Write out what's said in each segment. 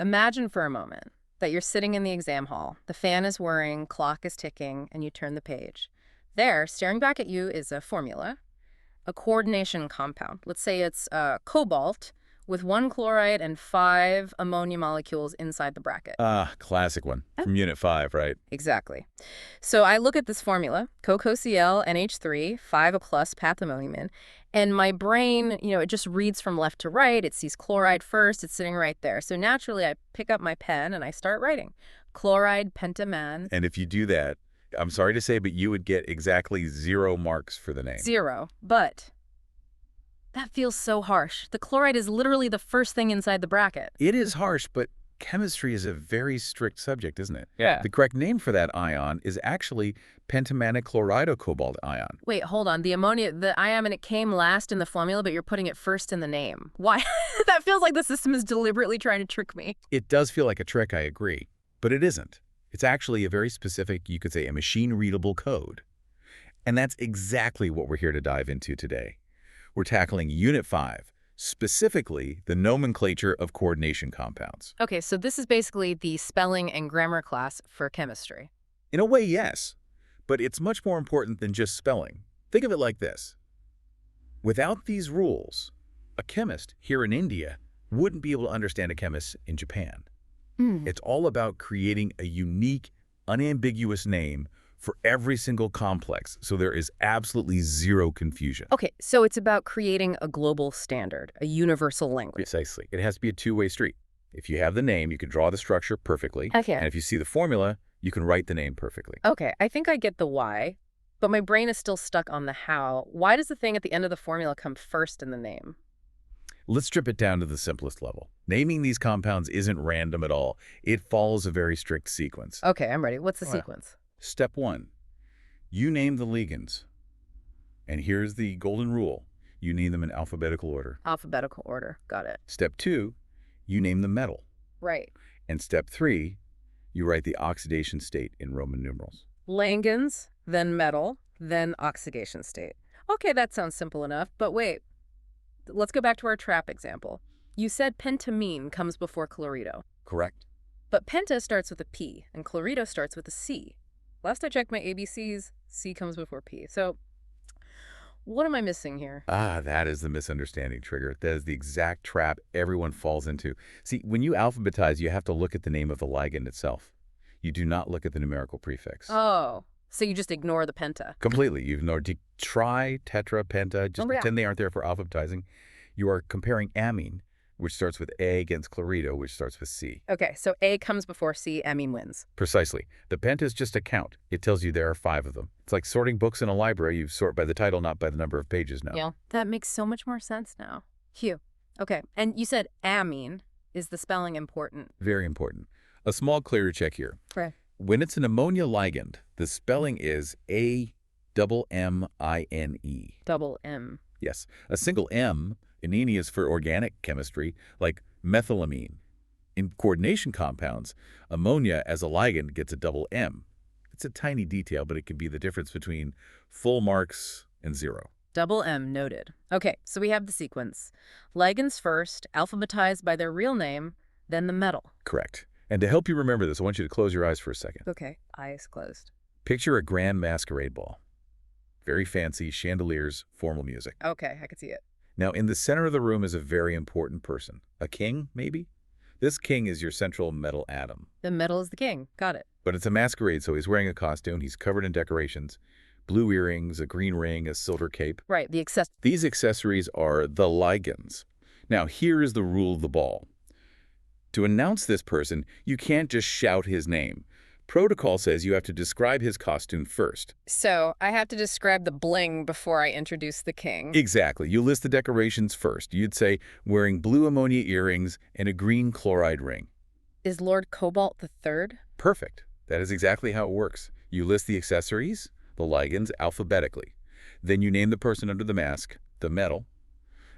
Imagine for a moment that you're sitting in the exam hall. The fan is whirring, clock is ticking, and you turn the page. There, staring back at you, is a formula, a coordination compound. Let's say it's cobalt with 1 chloride and 5 ammonia molecules inside the bracket. Ah, classic one from Unit 5, right? Exactly. So I look at this formula, CoCoCl, NH3, 5 plus pathomonium, and my brain, it just reads from left to right. It sees chloride first. It's sitting right there. So naturally, I pick up my pen and I start writing. Chloride, pentaman. And if you do that, I'm sorry to say, but you would get exactly 0 marks for the name. 0. But that feels so harsh. The chloride is literally the first thing inside the bracket. It is harsh, but chemistry is a very strict subject, isn't it? Yeah. The correct name for that ion is actually pentamanic chlorido-cobalt ion. Wait, hold on. The ammonia, the ion, and it came last in the formula, but you're putting it first in the name. Why? That feels like the system is deliberately trying to trick me. It does feel like a trick, I agree, but it isn't. It's actually a very specific, you could say, a machine-readable code. And that's exactly what we're here to dive into today. We're tackling Unit 5, specifically the nomenclature of coordination compounds. Okay, so this is basically the spelling and grammar class for chemistry. In a way, yes, but it's much more important than just spelling. Think of it like this. Without these rules, a chemist here in India wouldn't be able to understand a chemist in Japan. It's all about creating a unique, unambiguous name for every single complex, so there is absolutely 0 confusion. Okay, so it's about creating a global standard, a universal language. Precisely. It has to be a two-way street. If you have the name, you can draw the structure perfectly. Okay. And if you see the formula, you can write the name perfectly. Okay, I think I get the why, but my brain is still stuck on the how. Why does the thing at the end of the formula come first in the name? Let's strip it down to the simplest level. Naming these compounds isn't random at all. It follows a very strict sequence. Okay, I'm ready. What's the sequence? Step 1, you name the ligands. And here's the golden rule. You name them in alphabetical order. Alphabetical order. Got it. Step 2, you name the metal. Right. And step 3, you write the oxidation state in Roman numerals. Ligands, then metal, then oxidation state. Okay, that sounds simple enough, but wait. Let's go back to our trap example. You said pentamine comes before chlorido. Correct. But penta starts with a P, and chlorido starts with a C. Last I checked my ABCs, C comes before P. So what am I missing here? Ah, that is the misunderstanding trigger. That is the exact trap everyone falls into. See, when you alphabetize, you have to look at the name of the ligand itself. You do not look at the numerical prefix. Oh, so you just ignore the penta. Completely. You ignore tri, tetra, penta. Just pretend they aren't there for alphabetizing. You are comparing amine, which starts with A, against chlorido, which starts with C. Okay, so A comes before C, amine wins. Precisely. The penta is just a count. It tells you there are 5 of them. It's like sorting books in a library. You sort by the title, not by the number of pages now. Yeah, that makes so much more sense now. Phew. Okay, and you said amine. Is the spelling important? Very important. A small clear check here. Right. When it's an ammonia ligand, the spelling is A-M-M-I-N-E. Double M. Yes. A single M, inene, is for organic chemistry, like methylamine. In coordination compounds, ammonia as a ligand gets a double M. It's a tiny detail, but it can be the difference between full marks and 0. Double M noted. Okay, so we have the sequence. Ligands first, alphabetized by their real name, then the metal. Correct. And to help you remember this, I want you to close your eyes for a second. Okay, eyes closed. Picture a grand masquerade ball. Very fancy, chandeliers, formal music. Okay, I could see it. Now, in the center of the room is a very important person. A king, maybe? This king is your central metal atom. The metal is the king. Got it. But it's a masquerade, so he's wearing a costume. He's covered in decorations. Blue earrings, a green ring, a silver cape. Right, the These accessories are the ligands. Now, here is the rule of the ball. To announce this person, you can't just shout his name. Protocol says you have to describe his costume first. So I have to describe the bling before I introduce the king. Exactly. You list the decorations first. You'd say wearing blue ammonia earrings and a green chloride ring. Is Lord Cobalt the Third? Perfect. That is exactly how it works. You list the accessories, the ligands, alphabetically. Then you name the person under the mask, the metal.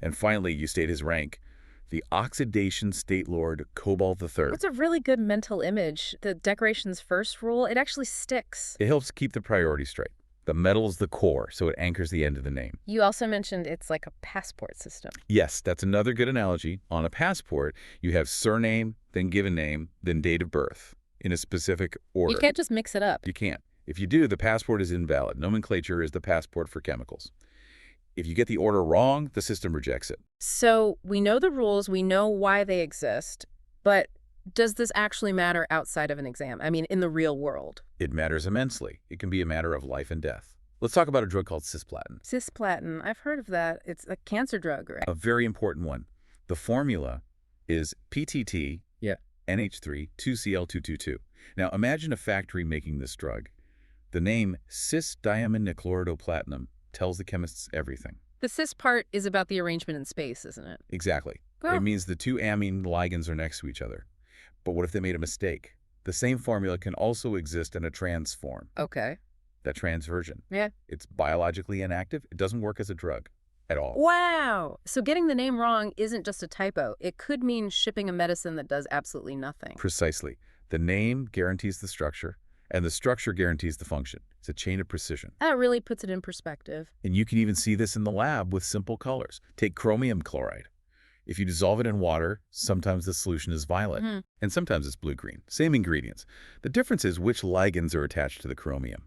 And finally, you state his rank, the oxidation state lord Cobalt III. That's a really good mental image. The decorations first rule, it actually sticks. It helps keep the priorities straight. The metal's the core, so it anchors the end of the name. You also mentioned it's like a passport system. Yes, that's another good analogy. On a passport, you have surname, then given name, then date of birth in a specific order. You can't just mix it up. You can't. If you do, the passport is invalid. Nomenclature is the passport for chemicals. If you get the order wrong, the system rejects it. So we know the rules, we know why they exist, but does this actually matter outside of an exam? I mean, in the real world? It matters immensely. It can be a matter of life and death. Let's talk about a drug called cisplatin. Cisplatin, I've heard of that. It's a cancer drug, right? A very important one. The formula is PTT NH3 2Cl222. Now imagine a factory making this drug. The name cis-diamine-nichlorodoplatinum tells the chemists everything. The cis part is about the arrangement in space, isn't it? Exactly. Oh. It means the two amine ligands are next to each other. But what if they made a mistake? The same formula can also exist in a trans form. Okay. That trans version. Yeah. It's biologically inactive. It doesn't work as a drug at all. Wow. So getting the name wrong isn't just a typo. It could mean shipping a medicine that does absolutely nothing. Precisely. The name guarantees the structure, and the structure guarantees the function. It's a chain of precision. That really puts it in perspective. And you can even see this in the lab with simple colors. Take chromium chloride. If you dissolve it in water, sometimes the solution is violet, and sometimes it's blue-green. Same ingredients. The difference is which ligands are attached to the chromium.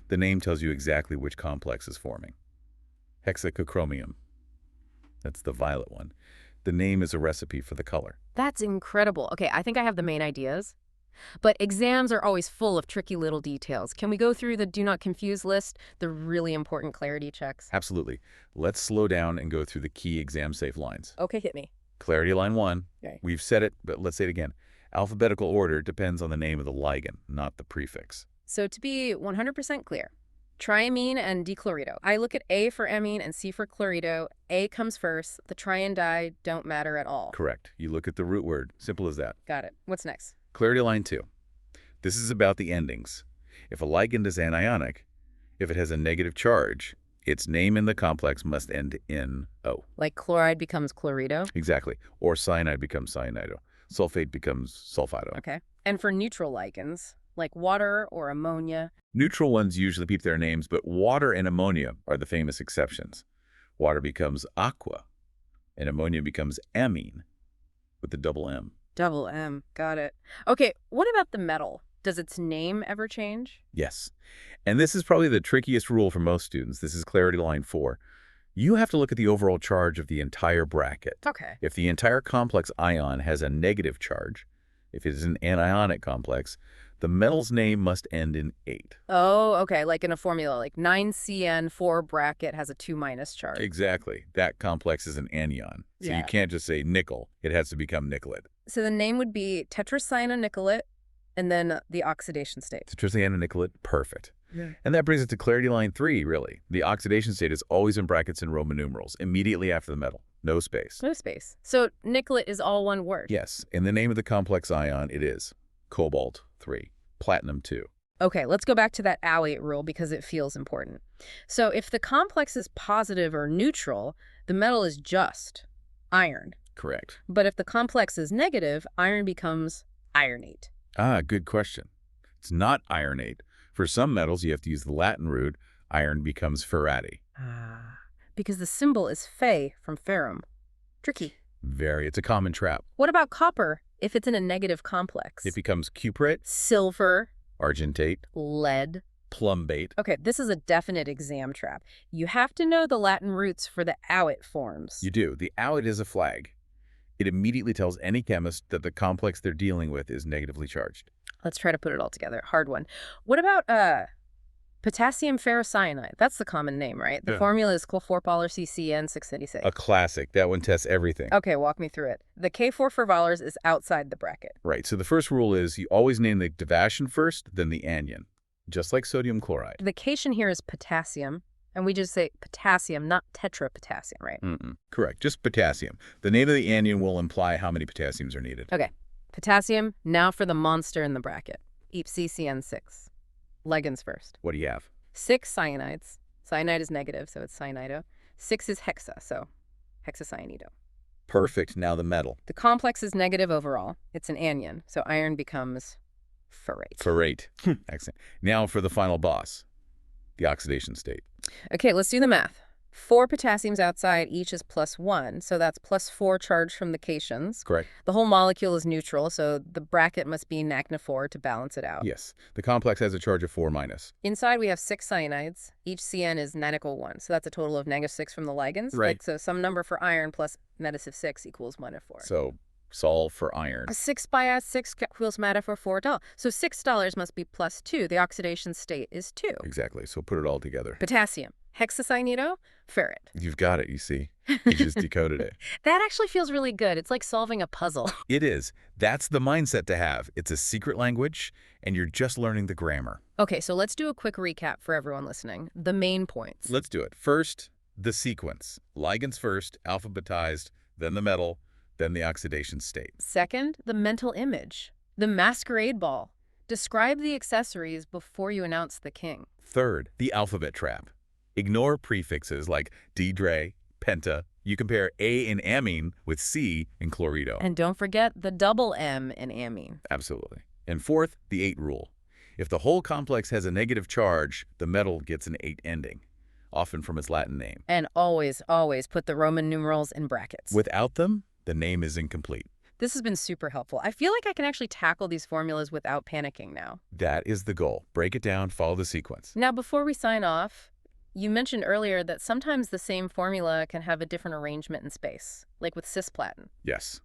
The name tells you exactly which complex is forming. Hexachromium. That's the violet one. The name is a recipe for the color. That's incredible. Okay, I think I have the main ideas. But exams are always full of tricky little details. Can we go through the do not confuse list, the really important clarity checks? Absolutely. Let's slow down and go through the key exam-safe lines. Okay, hit me. Clarity line 1. Okay. We've said it, but let's say it again. Alphabetical order depends on the name of the ligand, not the prefix. So to be 100% clear, triamine and dichlorido. I look at A for amine and C for chlorido. A comes first. The tri and di don't matter at all. Correct. You look at the root word. Simple as that. Got it. What's next? Clarity line 2. This is about the endings. If a ligand is anionic, if it has a negative charge, its name in the complex must end in O. Like chloride becomes chlorido? Exactly. Or cyanide becomes cyanido. Sulfate becomes sulfido. Okay. And for neutral ligands, like water or ammonia? Neutral ones usually keep their names, but water and ammonia are the famous exceptions. Water becomes aqua, and ammonia becomes amine with the double M. Double M. Got it. Okay, what about the metal? Does its name ever change? Yes. And this is probably the trickiest rule for most students. This is clarity line 4. You have to look at the overall charge of the entire bracket. Okay. If the entire complex ion has a negative charge, if it is an anionic complex, the metal's name must end in 8. Oh, okay, like in a formula, like 9CN4 bracket has a 2- charge. Exactly. That complex is an anion. So Yeah. you can't just say nickel. It has to become nicolate. So the name would be tetracyanonickelate, and then the oxidation state. Tetracyanonickelate, perfect. Yeah. And that brings it to clarity line 3, really. The oxidation state is always in brackets in Roman numerals, immediately after the metal. No space. No space. So nicolate is all one word. Yes. In the name of the complex ion, it is cobalt 3, platinum 2. Okay, let's go back to that alate rule because it feels important. So if the complex is positive or neutral, the metal is just iron. Correct. But if the complex is negative, iron becomes ironate. Ah, good question. It's not ironate. For some metals, you have to use the Latin root. Iron becomes ferrati. Ah, because the symbol is Fe from ferrum. Tricky. It's a common trap. What about copper if it's in a negative complex? It becomes cuprate, Silver, argentate, lead. plumbate. Okay, this is a definite exam trap. You have to know the Latin roots for the awit forms. You do. The awit is a flag. It immediately tells any chemist that the complex they're dealing with is negatively charged. Let's try to put it all together. Hard one. What about potassium ferrocyanide? That's the common name, right? The formula is Cl4-polyCCN686. A classic. That one tests everything. Okay, walk me through it. The K4 for Valors is outside the bracket. Right. So the first rule is you always name the division first, then the anion, just like sodium chloride. The cation here is potassium, and we just say potassium, not tetrapotassium, right? Correct. Just potassium. The name of the anion will imply how many potassiums are needed. Okay. Potassium, now for the monster in the bracket. EPCCN6. Ligands first. What do you have? 6 cyanides. Cyanide is negative, so it's cyanido. 6 is hexa, so hexacyanido. Perfect. Now the metal. The complex is negative overall. It's an anion, so iron becomes ferrate. Ferrate. Excellent. Now for the final boss. the oxidation state. Okay, let's do the math. 4 potassiums outside, each is +1, so that's +4 charge from the cations. Correct. The whole molecule is neutral, so the bracket must be -4 to balance it out. Yes. The complex has a charge of 4-. Inside, we have 6 cyanides. Each CN is -1, so that's a total of -6 from the ligands. Right. Like, so some number for iron plus -6 equals -4. So solve for iron. A 6 by 6 equals for $4. So $6 must be +2. The oxidation state is 2. Exactly. So put it all together. Potassium, hexacyanide, ferret. You've got it, you see. You just decoded it. That actually feels really good. It's like solving a puzzle. It is. That's the mindset to have. It's a secret language, and you're just learning the grammar. Okay, so let's do a quick recap for everyone listening. The main points. Let's do it. First, the sequence. Ligands first, alphabetized, then the metal, then the oxidation state. Second, the mental image. The masquerade ball. Describe the accessories before you announce the king. Third, the alphabet trap. Ignore prefixes like dre, penta. You compare A in amine with C in chlorido. And don't forget the double M in amine. Absolutely. And fourth, the 8 rule. If the whole complex has a negative charge, the metal gets an 8 ending, often from its Latin name. And always, always put the Roman numerals in brackets. Without them, the name is incomplete. This has been super helpful. I feel like I can actually tackle these formulas without panicking now. That is the goal. Break it down, follow the sequence. Now, before we sign off, you mentioned earlier that sometimes the same formula can have a different arrangement in space, like with cisplatin. Yes.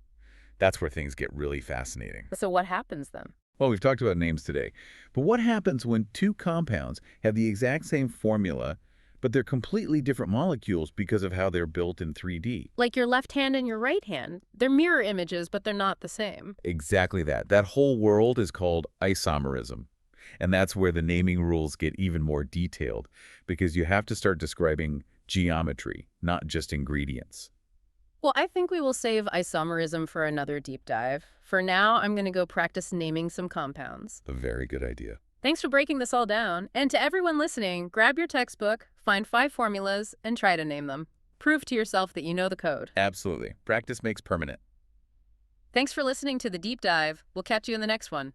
That's where things get really fascinating. So what happens then? Well, we've talked about names today. But what happens when 2 compounds have the exact same formula, but they're completely different molecules because of how they're built in 3D? Like your left hand and your right hand. They're mirror images, but they're not the same. Exactly that. That whole world is called isomerism. And that's where the naming rules get even more detailed, because you have to start describing geometry, not just ingredients. Well, I think we will save isomerism for another deep dive. For now, I'm going to go practice naming some compounds. A very good idea. Thanks for breaking this all down. And to everyone listening, grab your textbook, find 5 formulas, and try to name them. Prove to yourself that you know the code. Absolutely. Practice makes permanent. Thanks for listening to the deep dive. We'll catch you in the next one.